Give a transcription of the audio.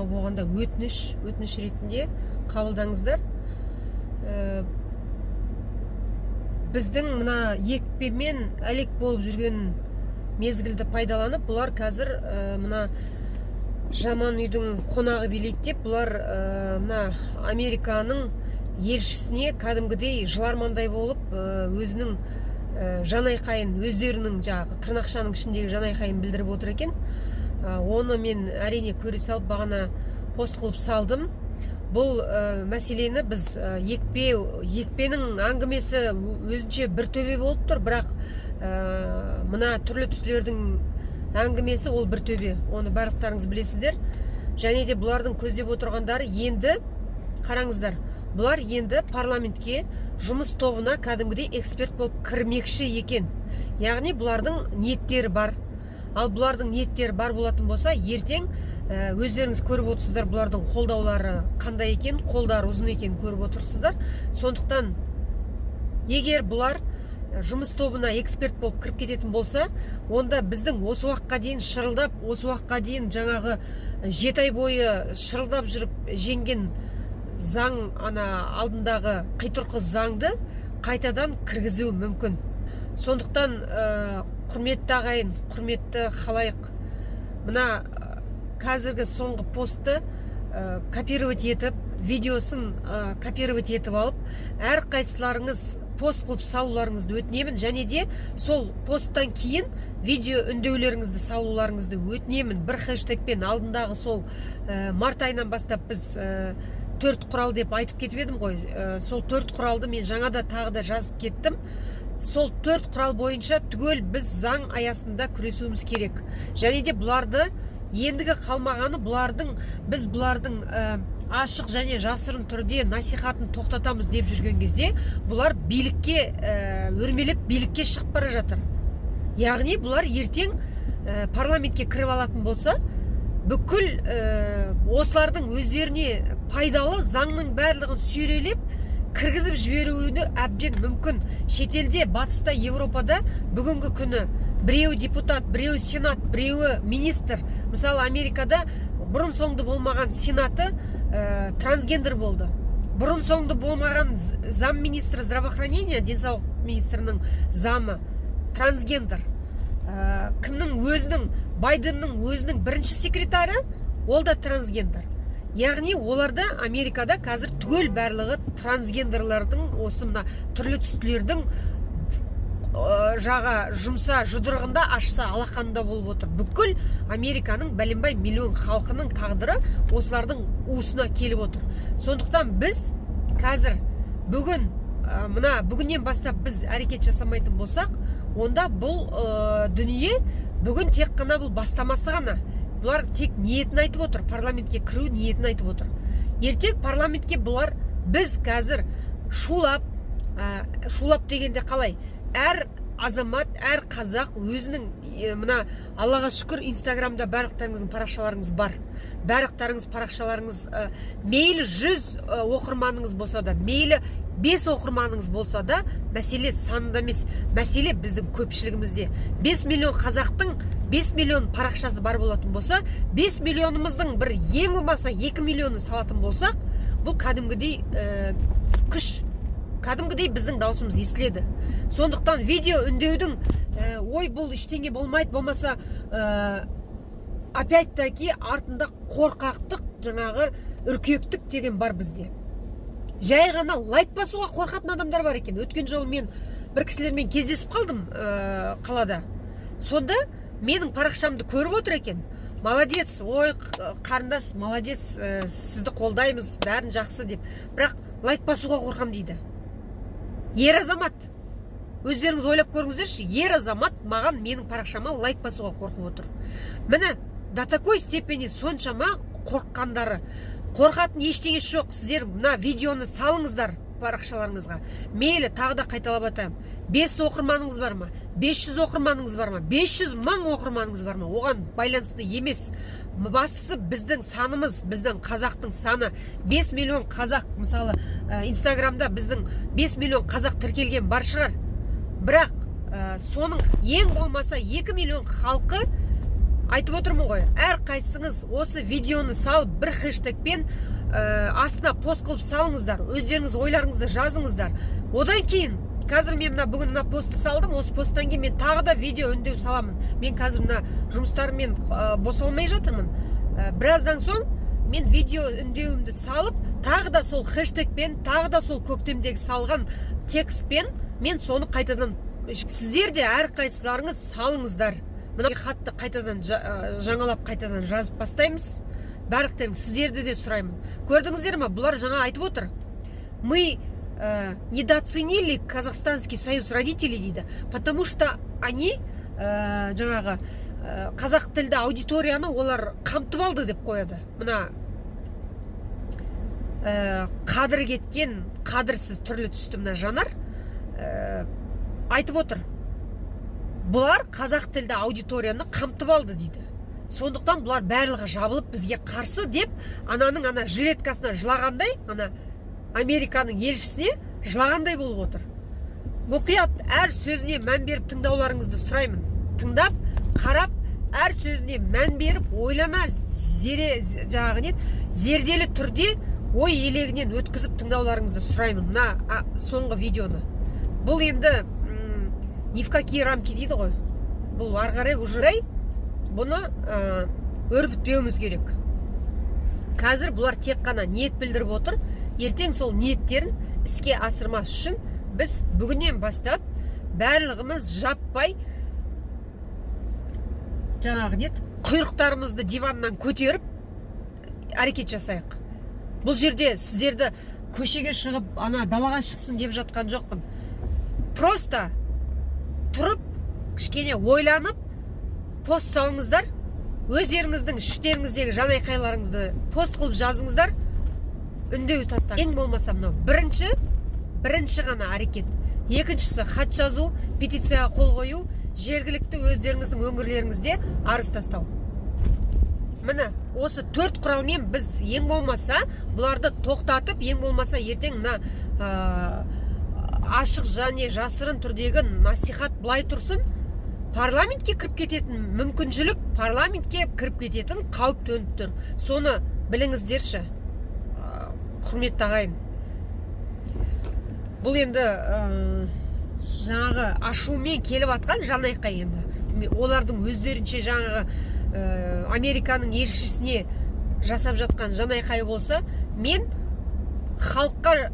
болғанда өтініш ретінде қабылдаңыздар. Біздің мына екпемен әлек болып жүрген мезгілді пайдаланып, бұлар қазір мына жаман үйдің қонағы билейді деп, бұлар мына Американың елшісіне кәдімгідей жылармандай болып, өзінің жанайқайын, өздерінің жаңағы тырнақшаның ішіндегі жанайқайын білдіріп отыр екен. Оны мен әрине көре салып бағана пост қылып салдым. Бұл мәселені біз екпенің әңгімесі өзінше бір төбе болып тұр, бірақ мына түрлі түстілердің әңгімесі ол бір төбе. Оны барлықтарыңыз білесіздер. Және де бұлардың көздеп отырғандары енді, қараңыздар, бұлар енді парламентке жұмыс тобына кәдімгідей эксперт болып кірмекші екен. Яғни бұлардың ниеттері бар. Ал бұлардың ниеттері бар болатын болса, ертең өздеріңіз көріп отырсыздар, бұлардың қолдаулары қандай екен, қолдары ұзын екен көріп отырсыздар. Сондықтан, егер бұлар жұмыс тобына эксперт болып кіріп кететін болса, онда біздің осы уақытқа дейін шырылдап, осы уақытқа дейін жаңағы 7 ай бойы шырылдап жүріп жеңген заң, ана алдындағы қитұрқы заңды қайтадан кіргізуі мүмкін. Сондықтан, құрметті ағайын, құрметті халайық, мына қазіргі соңғы постты копировать етіп, видеосын копировать етіп алып, әр қайсыларыңыз пост қылып салуларыңызды өтінемін, және де сол посттан кейін видео үндеулеріңізді салуларыңызды өтінемін. Бір хэштегпен алдындағы сол март айынан бастап біз 4 құрал деп айтып кетіп едім ғой. Сол 4 құралды мен жаңада тағы да жазып кеттім. Сол 4 құрал бойынша түгел біз заң аясында күресуіміз керек. Және де бұларды ендігі қалмағаны біз бұлардың ашық және жасырын түрде насихатын тоқтатамыз деп жүрген кезде, бұлар билікке өрмелеп билікке шығып бара жатыр. Яғни бұлар ертең парламентке кіріп алатын болса, бүкіл осылардың өздеріне пайдалы заңның барлығын сүйрелеп кіргізіп жіберуіне әбден мүмкін. Шетелде, батыста, Европада бүгінгі күні біреуі депутат, біреуі сенат, біреуі министр. Мысалы, Америкада бұрын соңды болмаған сенаты трансгендер болды. Бұрын соңды болмаған зам министрі здравоохранения, денсаулық министрінің замы трансгендер. Кімнің өзінің, Байденнің өзінің бірінші секретары, ол да трансгендер. Яғни оларда Америкада қазір түгел барлығы трансгендерлердің, осы мына түрлі түстілердің жаға жұмса жұдырығында, ашса алақанында болып отыр. Бүкіл Американың бәленбай миллион халқының тағдыры осылардың уысына келіп отыр. Сондықтан біз қазір бүгіннен бастап біз әрекет жасамайтын болсақ, онда бұл дүние бүгін тек қана бұл бастамасы ғана. Бұлар тек ниетін айтып отыр, парламентке кіру ниетін айтып отыр. Ертең парламентке бұлар біз қазір шулап дегенде қалай? Әр азамат, әр қазақ өзінің, мына Аллаға шүкір, Инстаграмда барлықтарыңыздың парақшаларыңыз бар. Барлықтарыңыз парақшаларыңыз мейлі 100 оқырманыңыз болса да, мейлі 5 оқырманыңыз болса да, мәселе санында емес, мәселе біздің көпшілігімізде. 5 миллион қазақтың 5 миллион парақшасы бар болатын болса, 5 миллионымыздың бір ең болмаса 2 миллионы салатын болсақ, бұл кәдімгідей күш, кәдімгідей біздің даусымыз естіледі. Сондықтан видео үндеудің ой, бұл ештеңе болмайды, болмаса опять-таки артында қорқақтық, жаңағы үркектік деген бар бізде. Жай ғана лайк басуға қорқатын адамдар бар екен. Өткен жолы мен бір кісілермен кездесіп қалдым қалада. Сонда менің парақшамды көріп отыр екен. Молодец, ой, қарындас, молодец, сізді қолдаймыз, бәрін жақсы деп. Бірақ лайк басуға қорқам дейді. Ер азамат. Өздеріңіз ойлап көріңіздерші, ер азамат маған менің парақшама лайк басуға қорқып отыр. Міне, до такой степени соншама қорққандары. Қорқатын ештеңесі жоқ. Сіздер мына видеоны салыңыздар парақшаларыңызға. Мейлі, тағы да қайталап атайым. 5 оқырманыңыз бар ма? 500 оқырманыңыз бар ма? 500 мың оқырманыңыз бар ма? Оған байланысты емес. Бастысы біздің санымыз, біздің қазақтың саны. 5 миллион қазақ, мысалы, Инстаграмда біздің 5 миллион қазақ тіркелген бар шығар. Бірақ соның ең болмаса 2 миллион халқы айтып отырмын ғой, әр қайсыңыз осы видеоны салып бір хэштегпен астына пост қылып салыңыздар, өздеріңіз ойларыңызды жазыңыздар. Одан кейін қазір мен бүгін мына постты салдым, осы посттан кейін мен тағы да видео үндеу саламын. Мен қазір мына жұмыстарыммен босалмай жатырмын. Біраздан соң мен видео үндеуімді салып, тағы да сол хэштегпен, тағы да сол көктемдегі салған текстпен мен соны қайтадан, сіздер де әр қайсыларыңыз салыңыздар. Мына хатты қайтадан жаңалап қайтадан жазып бастаймыз. Барлықтарың сіздерді де сұраймын. Көрдіңіздер ме? Бұлар жаңа айтып отыр. Мы недооценили Казахстанский союз родителей дейді, потому что они жаңағы қазақ тілді аудиторияны олар қамтып алды деп қояды. Мына қадір кеткен, қадірсіз түрлі түсті мына жанар айтып отыр. Бұлар қазақ тілді аудиторияны қамтып алды дейді. Сондықтан бұлар барлығы жабылып бізге қарсы деп, ананың ана жилеткасына жылағандай, ана Американың елшісіне жылағандай болып отыр. Мұқият әр сөзіне мән беріп тыңдауларыңызды сұраймын. Тыңдап, қарап, әр сөзіне мән беріп, ойлана, зерделі түрде ой елегінен өткізіп тыңдауларыңызды сұраймын. Мына соңғы видеоны. Бұл енді ни в какие рамки дейді ғой. Бұл арғарай уже бұны өрбітпеуіміз керек. Қазір бұлар тек қана ниет білдіріп отыр. Ертең сол ниеттерін іске асырмас үшін біз бүгіннен бастап барлығымыз жаппай жаңағы құйрықтарымызды диваннан көтеріп әрекет жасайық. Бұл жерде сіздерді көшеге шығып, ана далаға шықсын деп жатқан жоқпын. Просто тұрып, кішкене ойланып, пост салыңыздар, өздеріңіздің іштеріңіздегі жанайқайларыңызды пост қылып жазыңыздар, үндеу тастаңыз. Ең болмаса мынау бірінші ғана әрекет. Екіншісі хат жазу, петицияға қол қою, жергілікті өздеріңіздің өңірлеріңізде арыз тастау. Міне, осы 4 құралмен біз ең болмаса бұларды тоқтатып, ең болмаса ертең ашық және жасырын түрдегі насихат былай тұрсын, парламентке кіріп кететін мүмкіншілік, парламентке кіріп кететін қауіп төніп тұр. Соны біліңіздерші, құрметті ағайын. Бұл енді жаңағы ашумен келіп атқан жанайқай енді. Олардың өздерінше жаңағы Американың елшісіне жасап жатқан жанайқай болса, мен халыққа